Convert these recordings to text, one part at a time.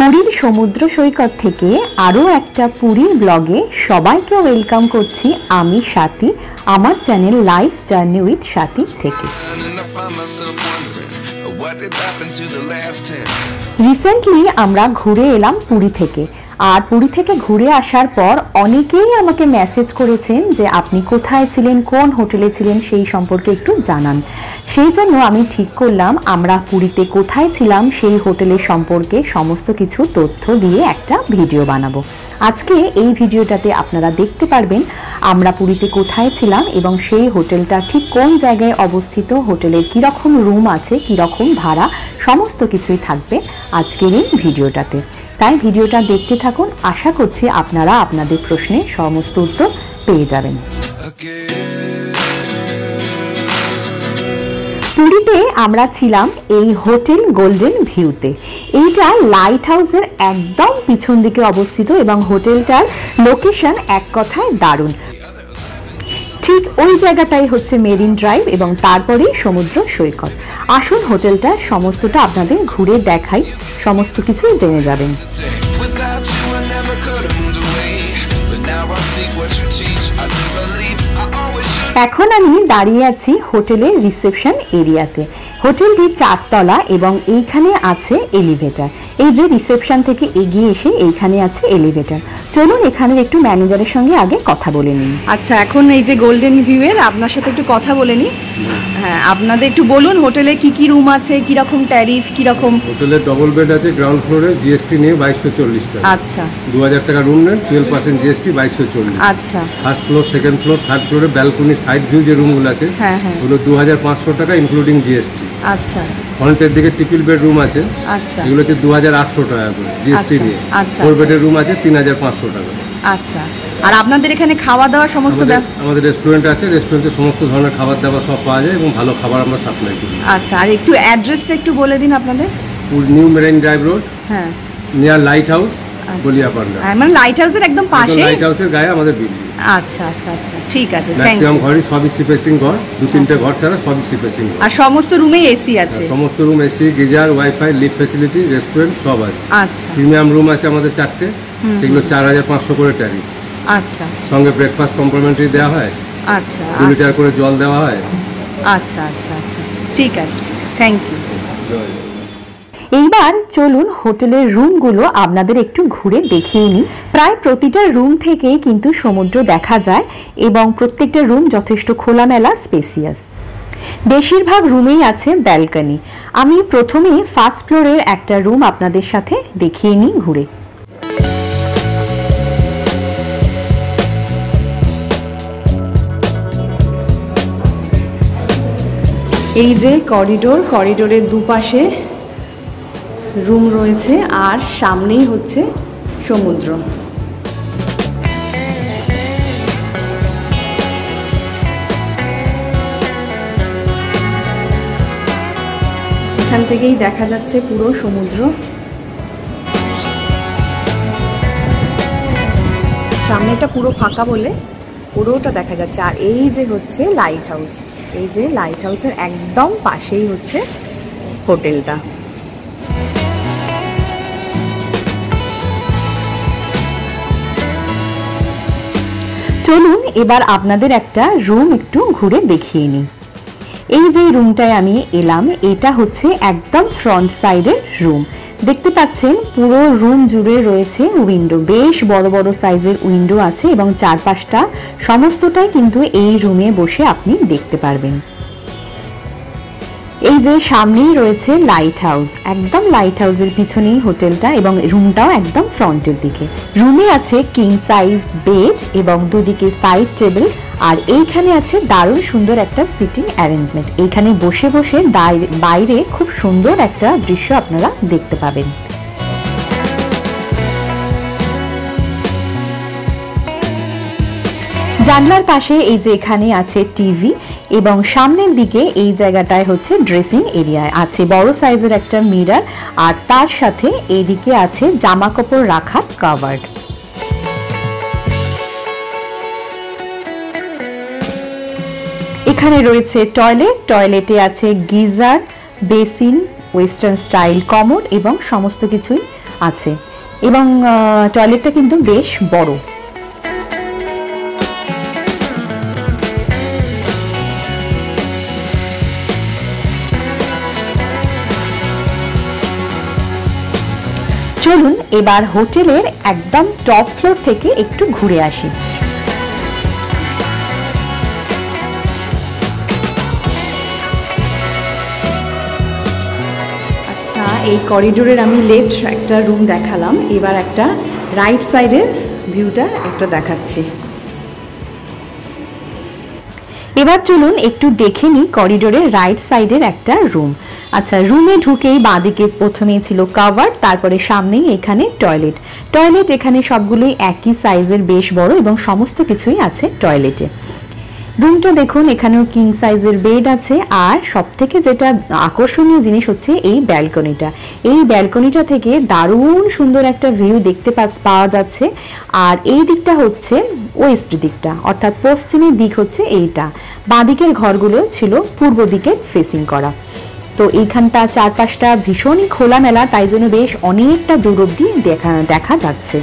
পুরীর সমুদ্র সৈকত থেকে আরও একটা পুরীর ব্লগে সবাইকে ওয়েলকাম করছি আমি স্বাতী, আমার channel life journey with Swati থেকে। রিসেন্টলি আমরা ঘুরে এলাম পুরী থেকে, আর পুরী থেকে ঘুরে আসার পর অনেকেই আমাকে মেসেজ করেছেন যে আপনি কোথায় ছিলেন, কোন হোটেলে ছিলেন সেই সম্পর্কে একটু জানান। সেই জন্য আমি ঠিক করলাম আমরা পুরীতে কোথায় ছিলাম সেই হোটেলের সম্পর্কে সমস্ত কিছু তথ্য দিয়ে একটা ভিডিও বানাবো। আজকে এই ভিডিওটাতে আপনারা দেখতে পারবেন আমরা পুরীতে কোথায় ছিলাম এবং সেই হোটেলটা ঠিক কোন জায়গায় অবস্থিত, হোটেলের কীরকম রুম আছে, কীরকম ভাড়া, সমস্ত কিছুই থাকবে আজকের এই ভিডিওটাতে। তাই ভিডিওটা দেখতে থাকুন, আশা করছি আপনারা আপনাদের প্রশ্নের সমস্ত উত্তর পেয়ে যাবেন। পুরীতে আমরা ছিলাম এই হোটেল গোল্ডেন ভিউতে। এইটা লাইট হাউসের একদম পিছন দিকে অবস্থিত এবং হোটেলটার লোকেশন এক কথায় দারুণ। ঠিক ওই জায়গাটাই হচ্ছে মেরিন ড্রাইভ এবং তারপরেই সমুদ্র সৈকত। আসুন হোটেলটার সমস্তটা আপনাদের ঘুরে দেখাই, সমস্ত কিছু জেনে যাবেন। এখন আমি দাঁড়িয়ে আছি হোটেলের রিসেপশন এরিয়াতে। হোটেলটি 4 তলা এবং এইখানে আছে এলিভেটর। এই যে রিসেপশন থেকে এগিয়ে এসে এইখানে আছে এলিভেটর। চলুন এখানের একটু ম্যানেজারের সঙ্গে আগে কথা বলে নিই। আচ্ছা, এখন এই যে গোল্ডেন ভিউয়ের আপনার সাথে একটু কথা বলে নিই। হ্যাঁ, আপনাদের একটু বলুন হোটেলে কি কি রুম আছে, কি রকম ট্যারিফ, কি রকম। হোটেলে ডবল বেড আছে, গ্রাউন্ড ফ্লোরে জিএসটি নিয়ে 2240 টাকা। আচ্ছা, 2000 টাকা রুম নেন, 12% জিএসটি 2240। আচ্ছা, first floor, second floor, third ফ্লোরে ব্যালকনি সাইড ভিউ যে রুমগুলো আছে ওগুলো 2500 টাকা ইনক্লুডিং জিএসটি। আচ্ছা, ফ্রন্টের দিকে ট্রিপল বেড রুম আছে, আচ্ছা, এগুলো হচ্ছে 2800 টাকা করে জিএসটি নিয়ে। আচ্ছা, 4 বেডের রুম আছে 3500 টাকা। আচ্ছা, আর আপনাদের এখানে খাওয়া দাওয়া সমস্ত? আমাদের রেস্টুরেন্ট আছে, রেস্টুরেন্টে সমস্ত ধরনের খাবার দাবার সব পাওয়া যায় এবং ভালো খাবার আমরা সাপ্লাই করি। আচ্ছা, আর একটু অ্যাড্রেসটা একটু বলে দিন আপনাদের। নিউ মেরিন ড্রাইভ রোড, হ্যাঁ, নিয়ার লাইট হাউস, বলিয়াপান্ডা। মানে লাইট হাউসের একদম পাশে, লাইট হাউসের গায়ে আমাদের বিল্ডিং। আচ্ছা আচ্ছা আচ্ছা, ঠিক আছে। ম্যাক্সিমাম ঘরই সবই সিপেসিং ঘর, 2-3টে ঘর ছাড়া সবই সিপেসিং ঘর। আর সমস্ত রুমে এসি আছে? সমস্ত room AC, geyser, wifi, lift facility, restaurant সব আছে। আচ্ছা, প্রিমিয়াম রুম আছে আমাদের 4টে, সেগুলো 4500 করে ট্যারিফ। আচ্ছা, সঙ্গে ব্রেকফাস্ট কমপ্লিমেন্টারি দেওয়া হয়। আচ্ছা, 2 লিটার করে জল দেওয়া হয়। আচ্ছা আচ্ছা আচ্ছা, ঠিক আছে, থ্যাংক ইউ। এইবার চলুন হোটেলের রুমগুলো আপনাদের একটু ঘুরে দেখিয়ে নিই। প্রায় প্রতিটা রুম থেকেই কিন্তু সমুদ্র দেখা যায় এবং প্রত্যেকটা রুম যথেষ্ট খোলামেলা, স্পেসিয়াস। বেশিরভাগ রুমেই আছে ব্যালকনি। আমি প্রথমেই ফার্স্ট ফ্লোরের একটা রুম আপনাদের সাথে দেখিয়ে নিই ঘুরে। এই যে করিডোরের দুপাশে রুম রয়েছে আর সামনেই হচ্ছে সমুদ্র। এখান থেকেই দেখা যাচ্ছে পুরো সমুদ্র। সামনেটা পুরো ফাঁকা বলে পুরোটা দেখা যাচ্ছে। আর এই যে হচ্ছে লাইট হাউস, এই যে লাইট হাউসের একদম পাশেই হচ্ছে হোটেলটা। চলুন এবার আপনাদের একটা রুম একটু ঘুরে দেখিয়ে নিই। এই যে রুমটায় আমি এলাম, এটা হচ্ছে একদম ফ্রন্ট সাইডের রুম। দেখতে পাচ্ছেন পুরো রুম জুড়ে রয়েছে উইন্ডো, বেশ বড় বড় সাইজের উইন্ডো আছে এবং চারপাশটা সমস্তটাই কিন্তু এই রুমে বসে আপনি দেখতে পারবেন। এই যে সামনেই রয়েছে লাইট হাউস, একদম লাইট হাউসের পিছনেই হোটেলটা এবং রুমটাও একদম ফ্রন্টের দিকে। রুমে আছে কিং সাইজ বেড এবং দুদিকে সাইড টেবিল, আর এইখানে আছে দারুণ সুন্দর একটা সিটিং অ্যারেঞ্জমেন্ট। এইখানে বসে বসে বাইরে খুব সুন্দর একটা দৃশ্য আপনারা দেখতে পাবেন। জানলার পাশে এই যে এখানে আছে টিভি এবং সামনের দিকে এই জায়গাটায় হচ্ছে ড্রেসিং এরিয়া, আছে বড় সাইজের একটা মিরর, আর তার সাথে এইদিকে আছে জামা কাপড় রাখার কাভার্ড। এখানে রয়েছে টয়লেট, টয়লেটে আছে geyser, basin, western style commode এবং সমস্ত কিছুই আছে এবং টয়লেটটা কিন্তু বেশ বড়। চলুন এবার হোটেলের একদম টপ ফ্লোর থেকে একটু ঘুরে আসি। আচ্ছা, এই করিডোরের আমি লেফট একটা রুম দেখালাম, এবার একটা রাইট সাইডের ভিউটা একটা দেখাচ্ছি। এবার চলুন একটু দেখে নিই করিডোরের রাইট সাইডের একটা রুম। আচ্ছা, রুমে ঢুকেই বাঁদিকে প্রথমেই ছিল কাভার, তারপরে সামনেই এখানে টয়লেট এখানে সবগুলোই একই সাইজের, বেশ বড় এবং সমস্ত কিছুই আছে টয়লেটে। রুমটা দেখুন, এখানেও কিং সাইজের বেড আছে। আর সবথেকে যেটা আকর্ষণীয় জিনিস হচ্ছে এই ব্যালকনিটা থেকে দারুণ সুন্দর একটা ভিউ দেখতে পাওয়া যাচ্ছে। আর এই দিকটা হচ্ছে ওয়েস্ট দিকটা, অর্থাৎ পশ্চিমের দিক হচ্ছে এইটা। বাঁদিকের ঘরগুলো ছিল পূর্ব দিকে ফেসিং করা। তো এইখানটা চারপাশটা ভীষণই খোলামেলা, তাই জন্য বেশ অনেকটা দূর অব্দি দেখা যাচ্ছে।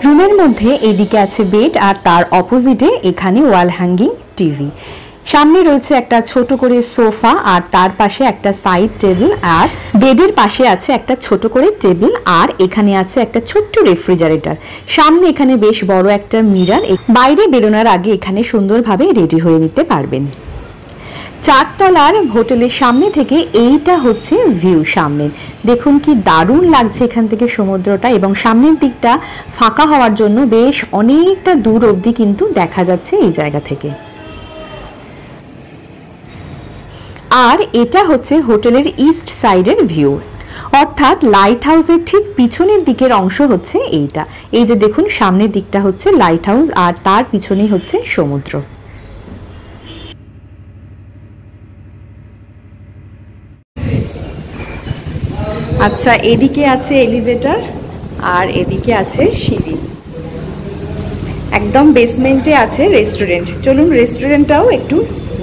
রুমের মধ্যে এদিকে আছে বেড আর তার অপোজিটে এখানে ওয়াল হ্যাঙ্গিং টিভি। সামনে রয়েছে একটা ছোট করে সোফা আর তার পাশে একটা সাইড টেবিল, আর বেডের পাশে আছে একটা ছোট করে টেবিল, আর এখানে আছে একটা ছোট্ট রেফ্রিজারেটর। সামনে এখানে বেশ বড় একটা মিরর। বাইরে বেরোনোর আগে এখানে সুন্দরভাবে রেডি হয়ে নিতে পারবেন। 4 তলার হোটেলের সামনে থেকে এইটা হচ্ছে ভিউ সামনে। দেখুন কি দারুণ লাগছে এখান থেকে সমুদ্রটা, এবং সামনের দিকটা ফাঁকা হওয়ার জন্য বেশ অনেকটা দূর অবধি কিন্তু দেখা যাচ্ছে এই জায়গা থেকে। আর এটা হচ্ছে হোটেলের ইস্ট সাইডের ভিউ, অর্থাৎ লাইট হাউসের ঠিক পিছনের দিকের অংশ হচ্ছে এইটা। এই যে দেখুন, সামনের দিকটা হচ্ছে লাইট হাউস আর তার পিছনেই হচ্ছে সমুদ্র। আচ্ছা, এদিকে আছে এলিভেটর আর এদিকে আছে সিঁড়ি। একদম বেসমেন্টে আছে রেস্টুরেন্ট। চলুন রেস্টুরেন্টটাও একটু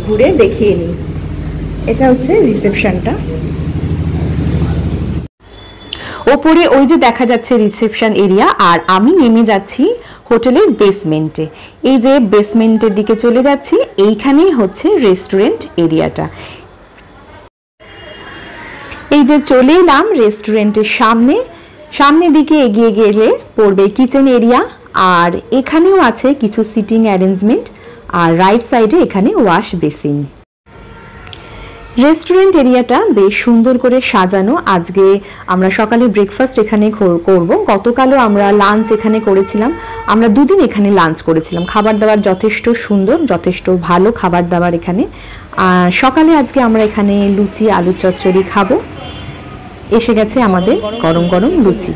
ঘুরে দেখিয়ে নিই। এটা হচ্ছে রিসেপশনটা। ওপরে ওই যে দেখা যাচ্ছে রিসেপশন এরিয়া, আর আমি নেমে যাচ্ছি হোটেলের বেসমেন্টে। এই যে বেসমেন্টের দিকে চলে যাচ্ছি, এইখানেই হচ্ছে রেস্টুরেন্ট এরিয়াটা। এই যে চলে এলাম রেস্টুরেন্টের সামনের দিকে এগিয়ে গেলে পড়বে কিচেন এরিয়া, আর এখানেও আছে কিছু সিটিং অ্যারেঞ্জমেন্ট, আর রাইট সাইডে এখানে ওয়াশ বেসিন। রেস্টুরেন্ট এরিয়াটা বেশ সুন্দর করে সাজানো। আজকে আমরা সকালে ব্রেকফাস্ট এখানে করব। গতকালও আমরা লাঞ্চ এখানে করেছিলাম। আমরা 2 দিন এখানে লাঞ্চ করেছিলাম। খাবার দাবার যথেষ্ট সুন্দর, যথেষ্ট ভালো খাবার দাবার এখানে। সকালে আজকে আমরা এখানে লুচি, আলু চচ্চড়ি খাবো। এসে গেছে আমাদের গরম গরম লুচি।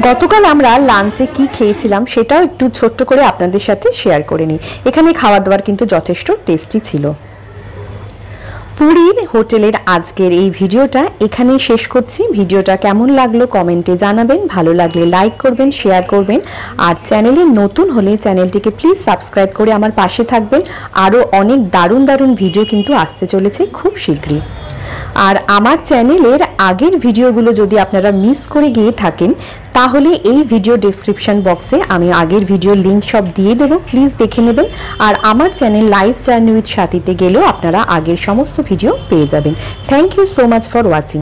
গতকাল আমরা লাঞ্চে কি খেয়েছিলাম সেটাও একটু ছোট্ট করে আপনাদের সাথে শেয়ার করে নিই। এখানে খাওয়া দাওয়ার কিন্তু যথেষ্ট টেস্টি ছিল। পুরীর হোটেলের আজকের এই ভিডিওটা এখানেই শেষ করছি। ভিডিওটা কেমন লাগলো কমেন্টে জানাবেন, ভালো লাগলে লাইক করবেন, শেয়ার করবেন, আর চ্যানেলে নতুন হলে চ্যানেলটিকে প্লিজ সাবস্ক্রাইব করে আমার পাশে থাকবেন। আরও অনেক দারুণ দারুণ ভিডিও কিন্তু আসতে চলেছে খুব শীঘ্রই। আর আমার চ্যানেলের আগের ভিডিওগুলো যদি আপনারা মিস করে গিয়ে থাকেন, তাহলে এই ভিডিও ডেসক্রিপশন বক্সে আমি আগের ভিডিওর লিঙ্ক সব দিয়ে দেবো, প্লিজ দেখে নেবেন। আর আমার চ্যানেল লাইফ জার্নি উইথ স্বাতীতে গেলেও আপনারা আগের সমস্ত ভিডিও পেয়ে যাবেন। Thank you so much for watching.